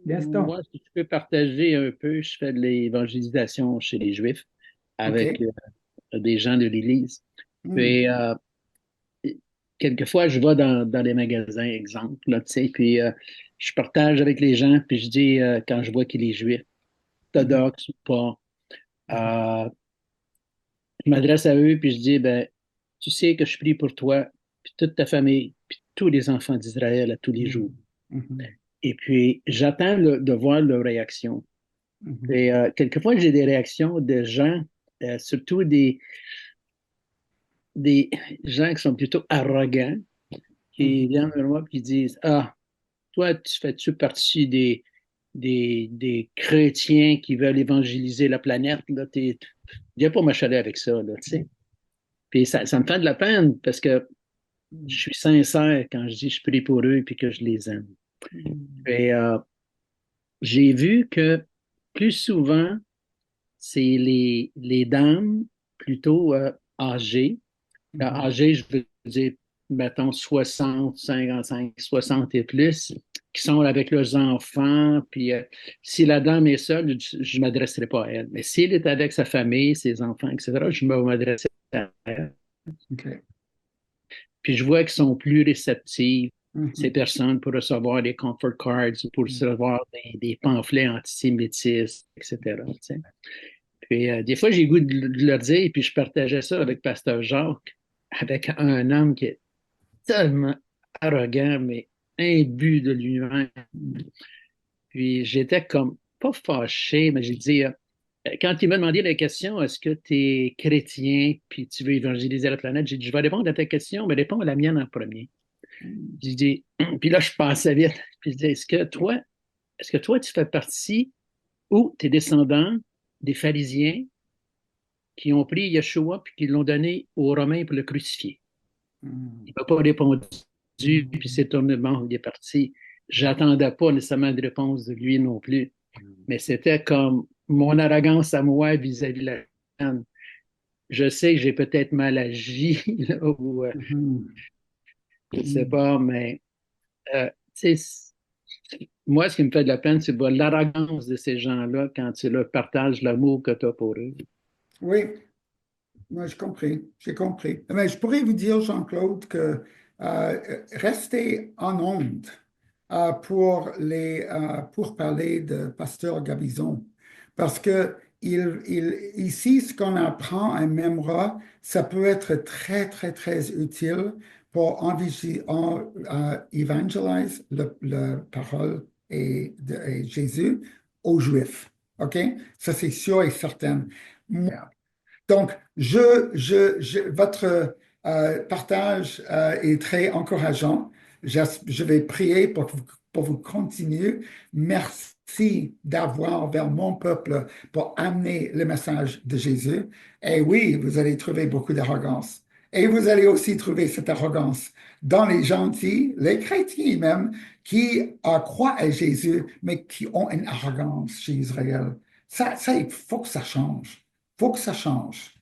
Gaston. Moi, si je peux partager un peu, je fais de l'évangélisation chez les Juifs avec OK. des gens de l'Église. Hmm. Puis, quelquefois, je vais dans les magasins, exemple, là, tu sais, puis je partage avec les gens, puis je dis, quand je vois qu'il est juif, Mhm. orthodoxe ou pas, Mhm. je m'adresse à eux, puis je dis, ben, tu sais que je prie pour toi, puis toute ta famille, puis tous les enfants d'Israël à tous les jours. Mhm. Mhm. Et puis, j'attends de voir leur réaction. Mhm. Et quelquefois, j'ai des réactions de gens, surtout des gens qui sont plutôt arrogants, qui Mhm. viennent vers moi et qui disent, ah, toi, tu fais-tu partie des chrétiens qui veulent évangéliser la planète? Là, viens pas m'achaler avec ça, là, tu sais. Puis ça me fait de la peine parce que je suis sincère quand je dis je prie pour eux et que je les aime. Mhm. Et j'ai vu que plus souvent, c'est les dames plutôt âgées. Mhm. Âgées, je veux dire, mettons 60, 55, 60 et plus, qui sont avec leurs enfants. Puis si la dame est seule, je ne m'adresserai pas à elle. Mais s'il est avec sa famille, ses enfants, etc., je vais m'adresser à elle. OK. Puis je vois qu'ils sont plus réceptifs, ces Mhm. personnes, pour recevoir des comfort cards, pour recevoir des pamphlets antisémitistes, etc. Tu sais. Puis des fois, j'ai le goût de leur dire, puis je partageais ça avec Pasteur Jacques, avec un homme qui est tellement arrogant, mais imbu de lui-même. Puis j'étais comme, pas fâché, mais j'ai dit, quand il m'a demandé la question, est-ce que tu es chrétien, puis tu veux évangéliser la planète, j'ai dit, je vais répondre à ta question, mais réponds à la mienne en premier. Mhm. J'ai dit, puis là, je pensais vite. Puis je dis, est-ce que toi, tu fais partie ou tes descendants des pharisiens qui ont pris Yeshua puis qui l'ont donné aux Romains pour le crucifier? Mhm. Il m'a pas répondu, puis Mhm. c'est tourné, bon, il est parti. J'attendais pas nécessairement de réponse de lui non plus, mais c'était comme mon arrogance à moi vis-à-vis de la femme. Je sais que j'ai peut-être mal agi, là, ou Mhm. je sais Mhm. pas, mais tu sais, moi, ce qui me fait de la peine, c'est de voir l'arrogance de ces gens-là quand tu leur partages l'amour que tu as pour eux. Oui, moi, j'ai compris, j'ai compris. Mais je pourrais vous dire, Jean-Claude, que restez en onde pour parler de Pasteur Gabizon. Parce que ici, ce qu'on apprend à Memra, ça peut être très, très, très utile pour évangéliser la parole et Jésus aux Juifs. OK? Ça, c'est sûr et certain. Donc, votre partage est très encourageant. Je vais prier pour vous continuer. Merci d'avoir vers mon peuple pour amener le message de Jésus. Et oui, vous allez trouver beaucoup d'arrogance. Et vous allez aussi trouver cette arrogance dans les gentils, les chrétiens même, qui croient à Jésus, mais qui ont une arrogance chez Israël. Ça, il faut que ça change. Faut que ça change.